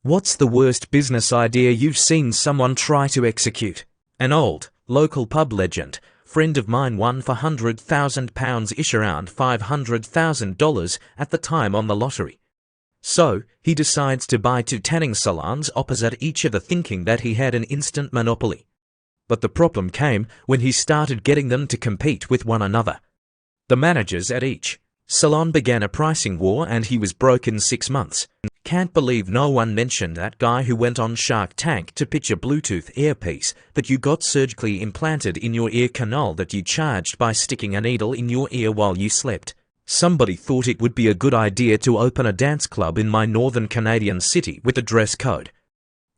What's the worst business idea you've seen someone try to execute? An old, local pub legend, friend of mine won for £100,000-ish, around $500,000 at the time, on the lottery. So, he decides to buy 2 tanning salons opposite each other, thinking that he had an instant monopoly. But the problem came when he started getting them to compete with one another. The managers at each salon began a pricing war, and he was broke in 6 months. Can't believe no one mentioned that guy who went on Shark Tank to pitch a Bluetooth earpiece that you got surgically implanted in your ear canal that you charged by sticking a needle in your ear while you slept. Somebody thought it would be a good idea to open a dance club in my northern Canadian city with a dress code.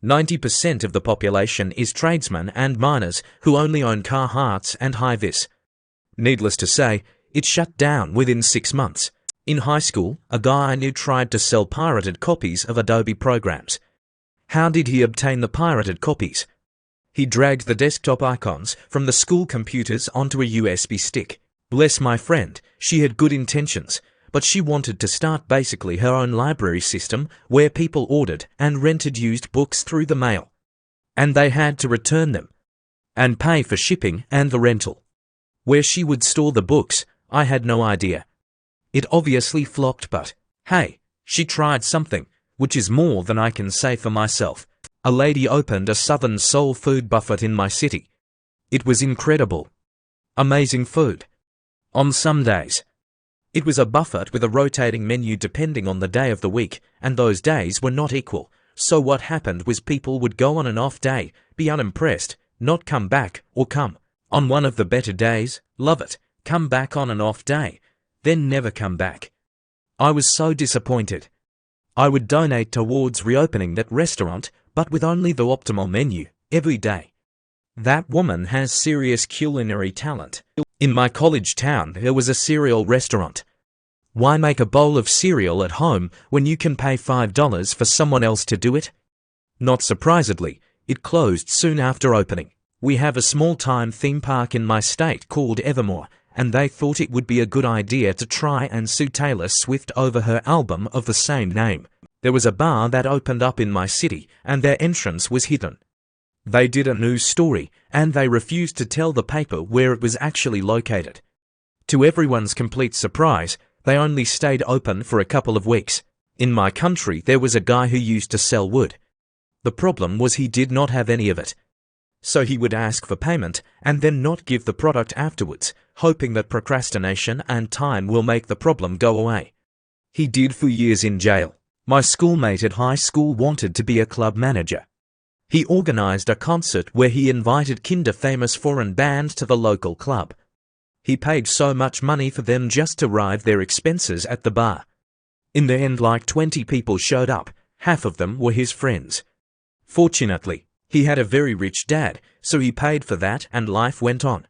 90% of the population is tradesmen and miners who only own Carhartts and Hi-Vis. Needless to say, it shut down within 6 months. In high school, a guy I knew tried to sell pirated copies of Adobe programs. How did he obtain the pirated copies? He dragged the desktop icons from the school computers onto a USB stick. Bless my friend, she had good intentions, but she wanted to start basically her own library system where people ordered and rented used books through the mail. And they had to return them and pay for shipping and the rental. Where she would store the books, I had no idea. It obviously flopped, but hey, she tried something, which is more than I can say for myself. A lady opened a Southern soul food buffet in my city. It was incredible. Amazing food. On some days. It was a buffet with a rotating menu depending on the day of the week, and those days were not equal. So what happened was people would go on an off day, be unimpressed, not come back, or come on one of the better days, love it, come back on an off day, then never come back. I was so disappointed. I would donate towards reopening that restaurant, but with only the optimal menu, every day. That woman has serious culinary talent. In my college town, there was a cereal restaurant. Why make a bowl of cereal at home when you can pay $5 for someone else to do it? Not surprisingly, it closed soon after opening. We have a small-time theme park in my state called Evermore, and they thought it would be a good idea to try and sue Taylor Swift over her album of the same name. There was a bar that opened up in my city, and their entrance was hidden. They did a news story, and they refused to tell the paper where it was actually located. To everyone's complete surprise, they only stayed open for a couple of weeks. In my country, there was a guy who used to sell wood. The problem was he did not have any of it. So he would ask for payment and then not give the product afterwards, hoping that procrastination and time will make the problem go away. He did for years in jail. My schoolmate at high school wanted to be a club manager. He organized a concert where he invited famous foreign band to the local club. He paid so much money for them just to ride their expenses at the bar. In the end, like 20 people showed up. Half of them were his friends. Fortunately, he had a very rich dad, so he paid for that and life went on.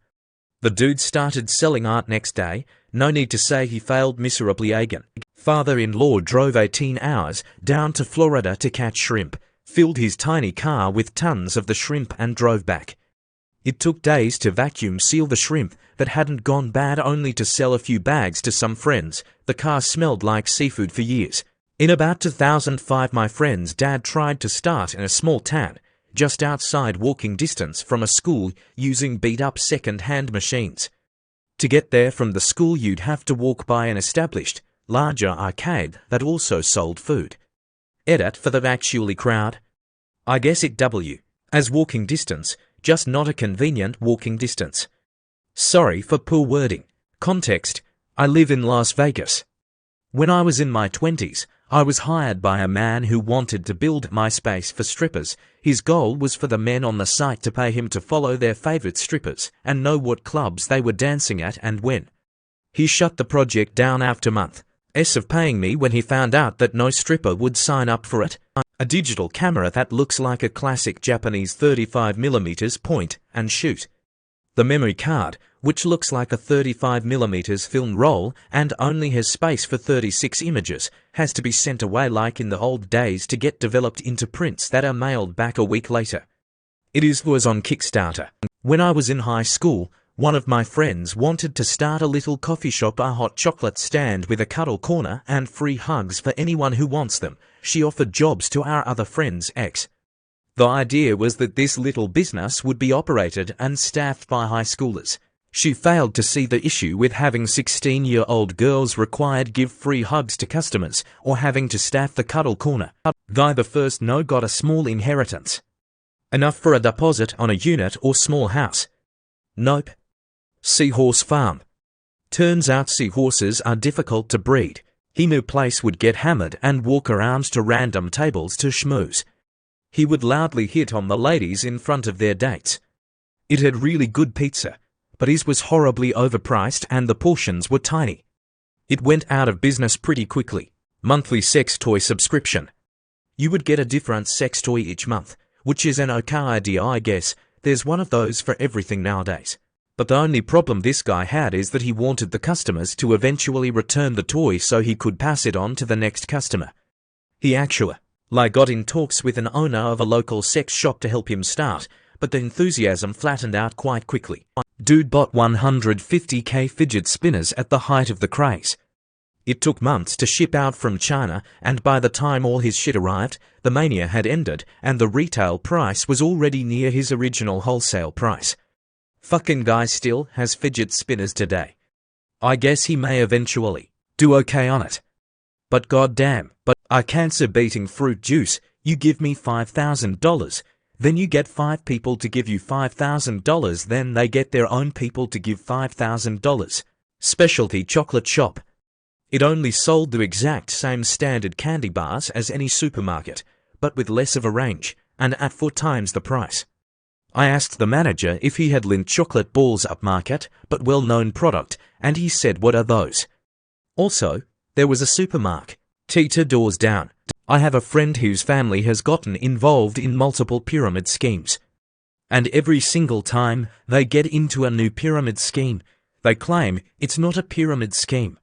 The dude started selling art next day. No need to say he failed miserably again. Father-in-law drove 18 hours down to Florida to catch shrimp, filled his tiny car with tons of the shrimp and drove back. It took days to vacuum seal the shrimp that hadn't gone bad, only to sell a few bags to some friends. The car smelled like seafood for years. In about 2005, my friend's dad tried to start in a small town just outside walking distance from a school using beat-up second-hand machines. To get there from the school, you'd have to walk by an established, larger arcade that also sold food. Edit for the actually crowd. I guess it as walking distance, just not a convenient walking distance. Sorry for poor wording. Context: I live in Las Vegas. When I was in my 20s, I was hired by a man who wanted to build MySpace for strippers. His goal was for the men on the site to pay him to follow their favorite strippers and know what clubs they were dancing at and when. He shut the project down after months of paying me when he found out that no stripper would sign up for it. A digital camera that looks like a classic Japanese 35mm point and shoot. The memory card, which looks like a 35mm film roll and only has space for 36 images, has to be sent away like in the old days to get developed into prints that are mailed back a week later. Was on Kickstarter. When I was in high school, one of my friends wanted to start a little coffee shop, a hot chocolate stand with a cuddle corner and free hugs for anyone who wants them, she offered jobs to our other friend's ex. The idea was that this little business would be operated and staffed by high schoolers. She failed to see the issue with having 16-year-old girls required give free hugs to customers or having to staff the cuddle corner. Guy the first no got a small inheritance. Enough for a deposit on a unit or small house. Nope. Seahorse farm. Turns out seahorses are difficult to breed. He knew place would get hammered and walk around to random tables to schmooze. He would loudly hit on the ladies in front of their dates. It had really good pizza, but his was horribly overpriced and the portions were tiny. It went out of business pretty quickly. Monthly sex toy subscription. You would get a different sex toy each month, which is an okay idea, I guess. There's one of those for everything nowadays. But the only problem this guy had is that he wanted the customers to eventually return the toy so he could pass it on to the next customer. He actually got in talks with an owner of a local sex shop to help him start, but the enthusiasm flattened out quite quickly. Dude bought 150k fidget spinners at the height of the craze. It took months to ship out from China, and by the time all his shit arrived, the mania had ended and the retail price was already near his original wholesale price. Fucking guy still has fidget spinners today. I guess he may eventually do okay on it. But goddamn, I cancer-beating fruit juice, you give me $5,000, then you get 5 people to give you $5,000, then they get their own people to give $5,000. Specialty chocolate shop. It only sold the exact same standard candy bars as any supermarket, but with less of a range, and at 4 times the price. I asked the manager if he had Lindt chocolate balls upmarket, but well-known product, and he said, what are those? Also, there was a supermarket. Teeter doors down. I have a friend whose family has gotten involved in multiple pyramid schemes. And every single time they get into a new pyramid scheme, they claim it's not a pyramid scheme.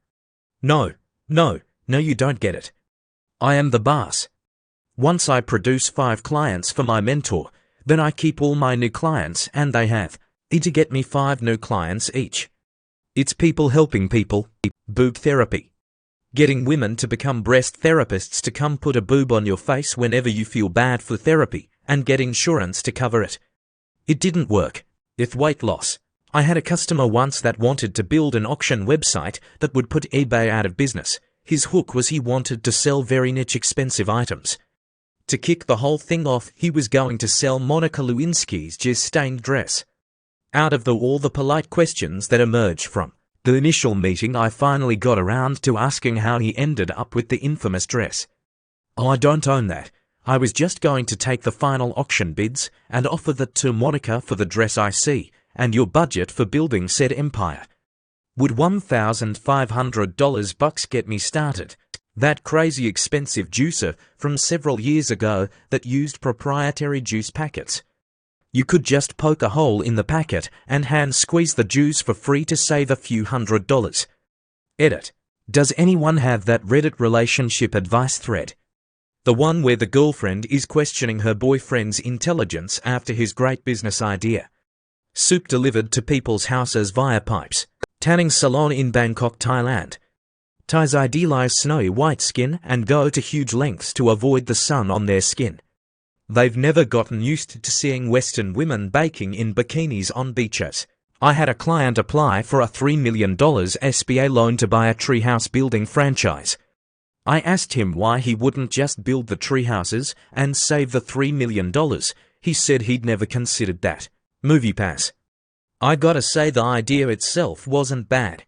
No, you don't get it. I am the boss. Once I produce 5 clients for my mentor, then I keep all my new clients and they have to get me 5 new clients each. It's people helping people. Boob therapy. Getting women to become breast therapists to come put a boob on your face whenever you feel bad for therapy and get insurance to cover it. It didn't work. With weight loss. I had a customer once that wanted to build an auction website that would put eBay out of business. His hook was he wanted to sell very niche expensive items. To kick the whole thing off, he was going to sell Monica Lewinsky's jizz-stained dress. Out of all the polite questions that emerged from the initial meeting, I finally got around to asking how he ended up with the infamous dress. Oh, I don't own that. I was just going to take the final auction bids and offer that to Monica for the dress I see, and your budget for building said empire. Would $1,500 bucks get me started? That crazy expensive juicer from several years ago that used proprietary juice packets. You could just poke a hole in the packet and hand squeeze the juice for free to save a few $100s. Edit. Does anyone have that Reddit relationship advice thread? The one where the girlfriend is questioning her boyfriend's intelligence after his great business idea. Soup delivered to people's houses via pipes. Tanning salon in Bangkok, Thailand. Thais idealize snowy white skin and go to huge lengths to avoid the sun on their skin. They've never gotten used to seeing Western women baking in bikinis on beaches. I had a client apply for a $3 million SBA loan to buy a treehouse building franchise. I asked him why he wouldn't just build the treehouses and save the $3 million. He said he'd never considered that. MoviePass. I gotta say the idea itself wasn't bad.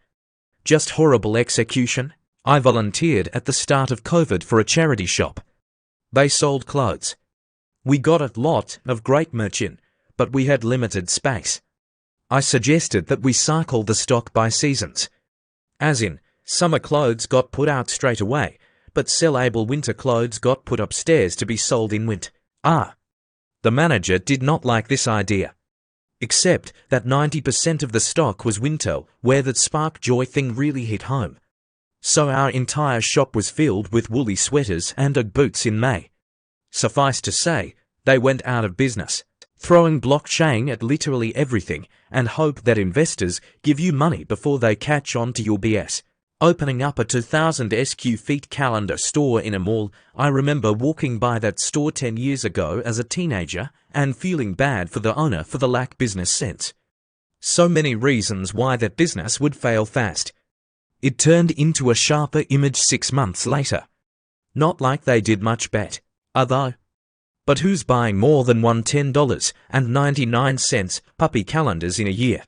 Just horrible execution. I volunteered at the start of COVID for a charity shop. They sold clothes. We got a lot of great merch in, but we had limited space. I suggested that we cycle the stock by seasons. As in, summer clothes got put out straight away, but sellable winter clothes got put upstairs to be sold in winter. The manager did not like this idea. Except that 90% of the stock was winter, where that spark joy thing really hit home. So our entire shop was filled with woolly sweaters and Ugg boots in May. Suffice to say, they went out of business, throwing blockchain at literally everything and hope that investors give you money before they catch on to your BS. Opening up a 2000 sq ft calendar store in a mall, I remember walking by that store 10 years ago as a teenager and feeling bad for the owner for the lack business sense. So many reasons why that business would fail fast. It turned into a sharper image 6 months later. Not like they did much bet, although. But who's buying more than $110.99 puppy calendars in a year?